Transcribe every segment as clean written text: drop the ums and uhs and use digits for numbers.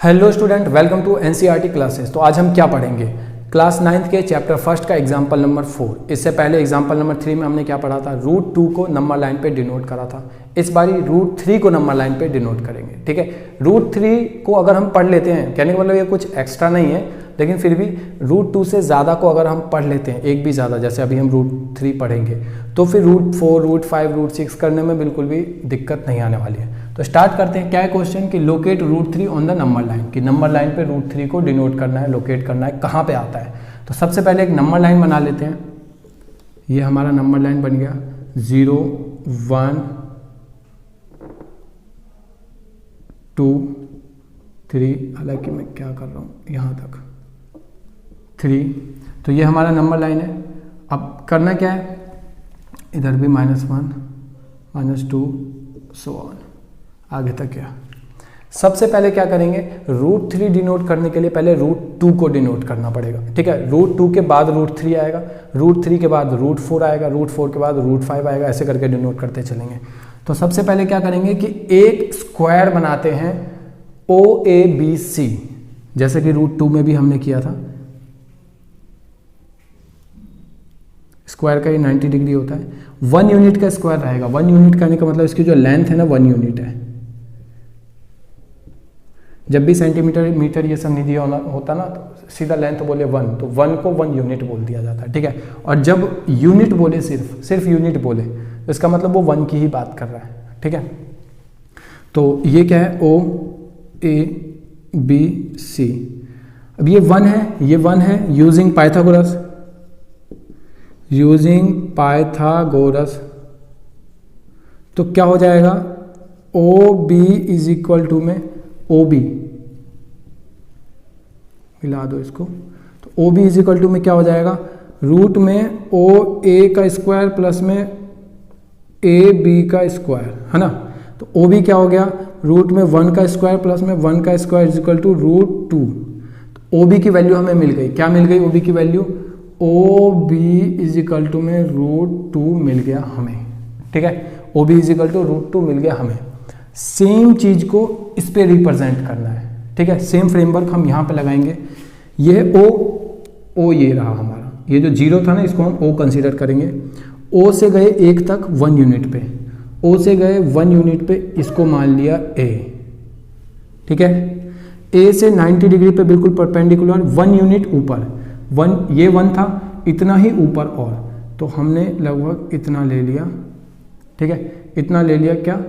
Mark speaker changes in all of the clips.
Speaker 1: Hello student, welcome to NCERT classes. तो आज हम क्या पढ़ेंगे? क्लास 9th के चैप्टर फर्स्ट का एग्जाम्पल नंबर 4। इससे पहले एग्जाम्पल नंबर 3 में हमने क्या पढ़ा था? रूट 2 को नंबर लाइन पे डिनोट करा था। इस बारी रूट 3 को नंबर लाइन पे डिनोट करेंगे। ठीक है, रूट 3 को अगर हम पढ़ लेते हैं, कहने का मतलब ये कुछ एक्स्ट्रा नहीं है, लेकिन फिर भी रूट 2 से ज़्यादा को अगर हम पढ़ लेते हैं, एक भी ज़्यादा, जैसे अभी हम रूट 3 पढ़ेंगे, तो फिर रूट 4, रूट 5, रूट 6 करने में बिल्कुल भी दिक्कत नहीं आने वाली है। तो स्टार्ट करते हैं। क्या है क्वेश्चन कि locate root 3 on the number line, कि नंबर लाइन पे रूट 3 को डिनोट करना है, लोकेट करना है, कहाँ पे आता है। तो सबसे पहले एक नंबर लाइन बना लेते हैं। ये हमारा नंबर लाइन बन गया 0 1 2 3, हालांकि मैं क्या कर रहा हूँ यहाँ तक 3। तो ये हमारा नंबर लाइन है। अब करना क्या है, इधर भी -1 -2 सो ऑन, आगे तक क्या। सबसे पहले क्या करेंगे, रूट 3 डिनोट करने के लिए पहले रूट 2 को डिनोट करना पड़ेगा। ठीक है, रूट 2 के बाद रूट 3 आएगा, रूट 3 के बाद रूट 4 आएगा, रूट 4 के बाद रूट 5 आएगा, ऐसे करके डिनोट करते चलेंगे। तो सबसे पहले क्या करेंगे कि एक स्क्वायर बनाते हैं OABC, जैसे कि रूट 2 में भी हमने किया था। स्क्वायर का ये 90 डिग्री होता है। 1 यूनिट का स्क्वायर रहेगा। 1 यूनिट कहने का मतलब इसकी जो लेंथ है ना 1 यूनिट है। जब भी सेंटीमीटर मीटर ये सब नहीं दिया होता ना, तो सीधा लेंथ बोले 1, तो 1 को 1 यूनिट बोल दिया जाता है। ठीक है, और जब यूनिट बोले सिर्फ यूनिट बोले, तो इसका मतलब वो 1 की ही बात कर रहा है। ठीक है, तो ये क्या है, OABC। अब ये 1 है, ये 1 है। यूजिंग पाइथागोरस, तो क्या हो जाएगा, OB इज इक्वल टू में OB मिला दो इसको, तो OB इज इक्वल टू में क्या हो जाएगा, रूट में OA का स्क्वायर प्लस में AB का स्क्वायर, है ना। तो OB क्या हो गया, रूट में 1 का स्क्वायर प्लस में 1 का square is equal to root 2। तो OB की वैल्यू हमें मिल गई। क्या मिल गई OB की value? OB is equal to में रूट 2 मिल गया हमें। ठीक है, OB is equal to root 2 मिल गया हमें। सेम चीज को इस पे रिप्रेजेंट करना है। ठीक है, सेम फ्रेमवर्क हम यहाँ पे लगाएंगे। ये O ये रहा हमारा, ये जो 0 था ना, इसको हम O कंसीडर करेंगे। O से गए 1 तक 1 यूनिट पे, O से गए 1 यूनिट पे, इसको मान लिया A। ठीक है, A से 90 डिग्री पे बिल्कुल परपेंडिकुलर 1 यूनिट ऊपर, 1 ये 1 था, इतना ही ऊपर और, तो हमने लगभग इतना ले लिया। ठीक है, इतना ले लिया। क्या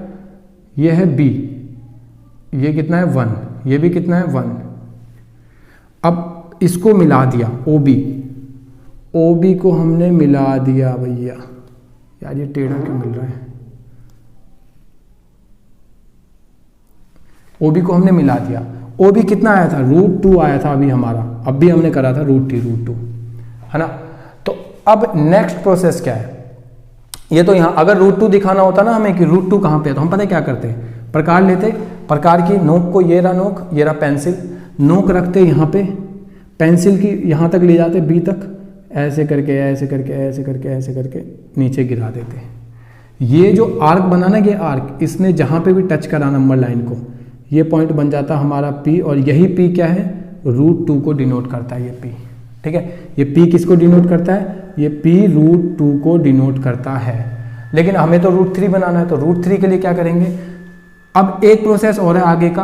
Speaker 1: ये है B, ये कितना है 1, ये भी कितना है 1। अब इसको मिला दिया OB को हमने मिला दिया। भैया यार ये टेढ़ा क्यों मिल रहा है, OB को हमने मिला दिया। OB कितना आया था, रूट 2 आया था अभी हमारा, अब भी हमने करा था रूट 2, है ना। तो अब नेक्स्ट प्रोसेस क्या है, ये तो यहाँ अगर रूट 2 दिखाना होता ना हमें कि रूट 2 कहाँ पे है, तो हम पता है क्या करते हैं, प्रकार लेते, प्रकार की नोक को, ये रहा नोक, ये रहा पेंसिल, नोक रखते यहाँ पे, पेंसिल की यहाँ तक ले जाते B तक, ऐसे करके ऐसे करके ऐसे करके ऐसे करके नीचे गिरा देते हैं। ये जो आर्क बना ना, ये आर्क, इसने जहाँ पे भी टच करा नंबर लाइन को, ये पॉइंट बन जाता हमारा P, और यही P क्या है, रूट 2 को डिनोट करता है ये P। ठीक है, ये P किसको डिनोट करता है, ये P रूट 2 को डिनोट करता है। लेकिन हमें तो रूट 3 बनाना है, तो रूट 3 के लिए क्या करेंगे, अब एक प्रोसेस और है आगे का,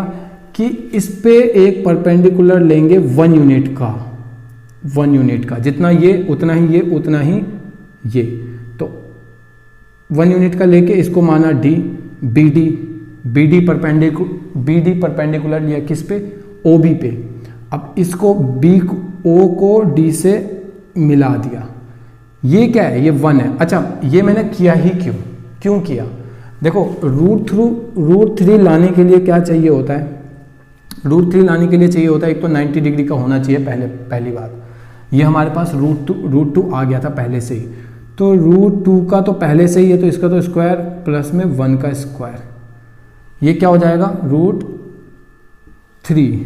Speaker 1: कि इस पे एक परपेंडिकुलर लेंगे 1 यूनिट का, 1 यूनिट का, जितना ये उतना ही ये उतना ही ये, तो 1 यूनिट का लेके इसको माना D, BD परपेंडिकुलर लिया किस पे, OB पे। अब इसको O को D से मिला दिया। ये क्या है, ये 1 है। अच्छा, ये मैंने किया ही क्यों किया, देखो रूट 3 लाने के लिए क्या चाहिए होता है, रूट 3 लाने के लिए चाहिए होता है एक तो 90 डिग्री का होना चाहिए पहली बात। ये हमारे पास रूट 2 आ गया था पहले से ही, तो रूट 2 का तो पहले से ही है, तो इसका तो स्क्वायर प्लस में 1 का स्क्वायर, ये क्या हो जाएगा, रूट 3,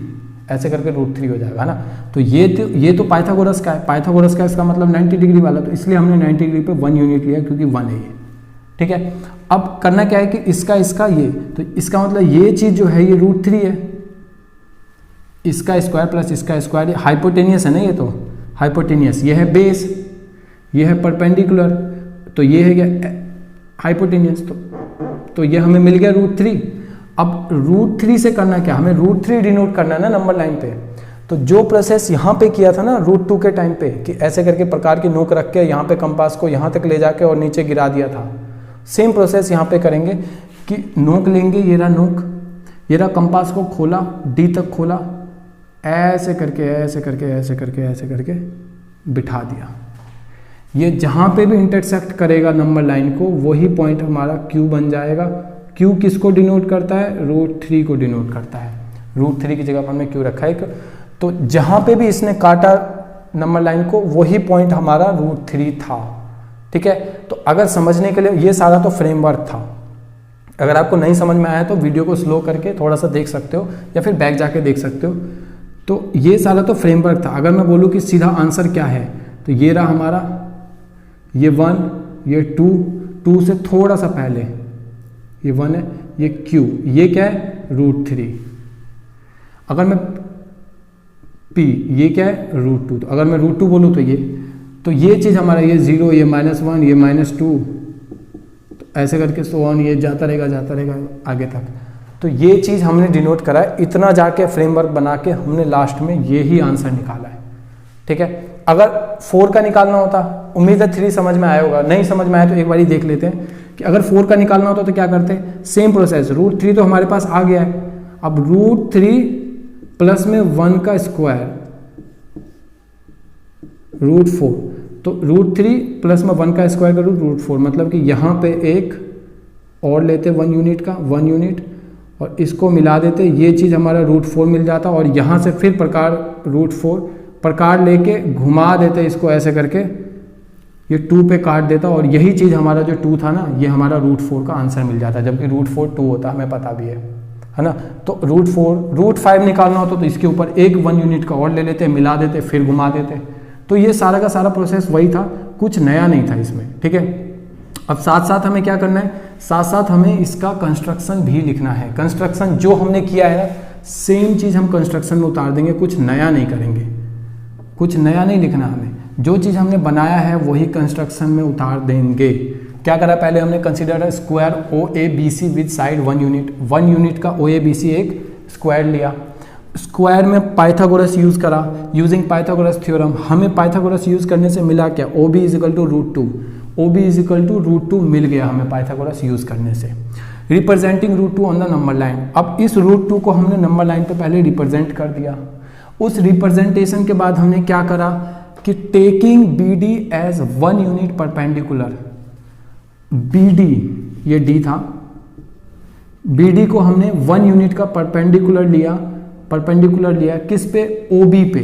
Speaker 1: ऐसे करके रूट 3 हो जाएगा, है ना। तो ये तो पाइथागोरस का है, पाइथागोरस का इसका मतलब 90 डिग्री वाला, तो इसलिए हमने 90 डिग्री पे 1 यूनिट लिया, क्योंकि 1 है ये। ठीक है, अब करना क्या है कि इसका ये, तो इसका मतलब ये चीज जो है ये √3 है, इसका स्क्वायर प्लस इसका स्क्वायर, हाइपोटेनियस है ना, ये तो हाइपोटेनियस, ये है बेस, ये है परपेंडिकुलर, तो ये है क्या हाइपोटेनियस, तो ये हमें मिल गया √3। अब √3 से करना क्या, हमें √3 डिनोट करना है ना नंबर लाइन पे। तो जो प्रोसेस यहाँ पे किया था ना √2 के टाइम पे, कि ऐसे करके प्रकार की नोक रख के यहाँ पे कंपास को यहाँ तक ले जाके और नीचे गिरा दिया था, सेम प्रोसेस यहाँ पे करेंगे कि नोक लेंगे, ये रहा नोक, ये रहा कंपास को खोला, डी तक खोला, ऐसे करके ऐसे करके ऐसे करके ऐसे करके बिठा दिया। ये जहाँ पे भी इंटरसेक्ट करेगा नंबर लाइन को वही पॉइंट हमारा Q बन जाएगा। Q किसको डिनोट करता है, √3 को डिनोट करता है। √3 की जगह पर हमने Q रखा है, तो जहाँ पे भी इसने काटा नंबर लाइन को वही पॉइंट हमारा √3 था। ठीक है, तो अगर समझने के लिए ये सारा तो फ्रेमवर्क था, अगर आपको नहीं समझ में आया तो वीडियो को स्लो करके थोड़ा सा देख सकते हो या फिर बैक जाके देख सकते हो। तो ये सारा तो फ्रेमवर्क था। अगर मैं बोलूँ कि सीधा आंसर क्या है, तो ये रहा हमारा, ये 1, ये 2 से थोड़ा सा पहले ये 1 है, ये Q, ये क्या है √3। अगर मैं P, ये क्या है √2, तो अगर मैं √2 बोलूँ तो ये चीज़ हमारा, ये 0, ये -1, ये -2, तो ऐसे करके सो ऑन, ये जाता रहेगा आगे तक। तो ये चीज़ हमने डिनोट करा है, इतना जाके फ्रेमवर्क बना के हमने लास्ट में ये ही आंसर निकाला है। ठीक है, अगर 4 का निकालना होता, उम्मीद है 3 समझ में आया होगा, नहीं समझ में आया तो एक बार देख लेते हैं कि अगर 4 का निकालना होता तो क्या करते, सेम प्रोसेस, √3 तो हमारे पास आ गया है, अब √3 प्लस में 1 का स्क्वायर √4, तो √3 प्लस में 1 का स्क्वायर करूँ √4, मतलब कि यहाँ पे एक और लेते 1 यूनिट का, 1 यूनिट, और इसको मिला देते, ये चीज़ हमारा √4 मिल जाता, और यहाँ से फिर प्रकार √4 प्रकार लेके घुमा देते इसको ऐसे करके, ये 2 पे काट देता, और यही चीज़ हमारा जो 2 था ना, ये हमारा √4 का आंसर मिल जाता, जबकि √4 2 होता, हमें पता भी है ना। तो √5 निकालना होता तो इसके ऊपर एक 1 यूनिट का और ले लेते, मिला देते, फिर घुमा देते। तो ये सारा का सारा प्रोसेस वही था, कुछ नया नहीं था इसमें। ठीक है, अब साथ साथ हमें क्या करना है, साथ साथ हमें इसका कंस्ट्रक्शन भी लिखना है। कंस्ट्रक्शन जो हमने किया है सेम चीज़ हम कंस्ट्रक्शन में उतार देंगे, कुछ नया नहीं करेंगे, कुछ नया नहीं लिखना हमें, जो चीज़ हमने बनाया है वही कंस्ट्रक्शन में उतार देंगे। क्या करा, पहले हमने consider square OABC with side 1 unit, 1 unit का OABC एक स्क्वायर लिया, स्क्वायर में पाइथागोरस यूज करा, यूजिंग पाइथागोरस थ्योरम। हमें पाइथागोरस यूज करने से मिला क्या, OB is equal to √2, OB is equal to √2 मिल गया हमें पाइथागोरस यूज करने से। Representing √2 on the number line, अब इस √2 को हमने नंबर लाइन पे पहले रिप्रेजेंट कर दिया। उस रिप्रेजेंटेशन के बाद हमने क्या करा कि taking BD as 1 unit perpendicular, BD ये D था, BD को हमने 1 यूनिट का परपेंडिकुलर लिया किस पे, OB पे,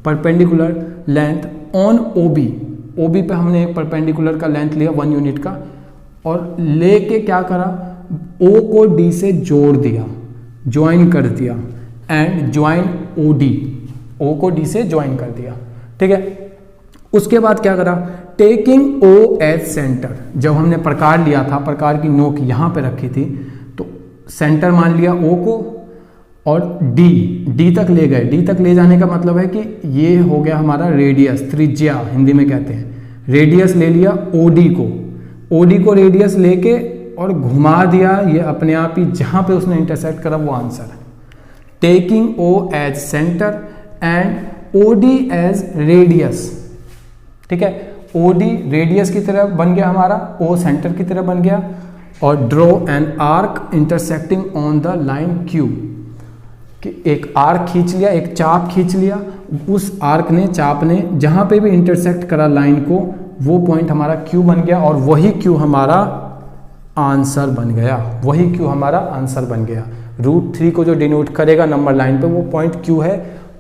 Speaker 1: परपेंडिकुलर लेंथ ऑन OB पे हमने एक परपेंडिकुलर का लेंथ लिया 1 यूनिट का, और लेके क्या करा, O को D से जोड़ दिया, ज्वाइन कर दिया, एंड ज्वाइन OD, O को D से ज्वाइन कर दिया। ठीक है, उसके बाद क्या करा, टेकिंग O एज सेंटर, जब हमने प्रकार लिया था, प्रकार की नोक यहाँ पे रखी थी, तो सेंटर मान लिया O को, और D तक ले गए। D तक ले जाने का मतलब है कि ये हो गया हमारा रेडियस, त्रिज्या हिंदी में कहते हैं, रेडियस ले लिया OD को रेडियस लेके और घुमा दिया, ये अपने आप ही जहाँ पे उसने इंटरसेक्ट करा वो आंसर है। Taking O as centre and OD as radius. ठीक है, OD रेडियस की तरह बन गया हमारा, O सेंटर की तरह बन गया, और draw an arc intersecting on the line Q, कि एक आर्क खींच लिया, एक चाप खींच लिया, उस आर्क ने, चाप ने जहाँ पे भी इंटरसेक्ट करा लाइन को, वो पॉइंट हमारा Q बन गया, और वही Q हमारा आंसर बन गया, वही Q हमारा आंसर बन गया। √3 को जो डिनोट करेगा नंबर लाइन पे वो पॉइंट Q है,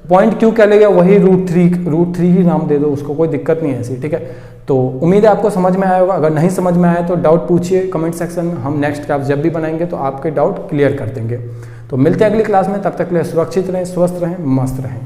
Speaker 1: पॉइंट Q क्या लेगा, वही √3 ही नाम दे दो उसको, कोई दिक्कत नहीं है ऐसी। ठीक है, तो उम्मीद है आपको समझ में आया होगा। अगर नहीं समझ में आया तो डाउट पूछिए कमेंट सेक्शन में, हम नेक्स्ट क्लास जब भी बनाएंगे तो आपके डाउट क्लियर कर देंगे। तो मिलते हैं अगली क्लास में, तब तक के लिए सुरक्षित रहें, स्वस्थ रहें, मस्त रहें।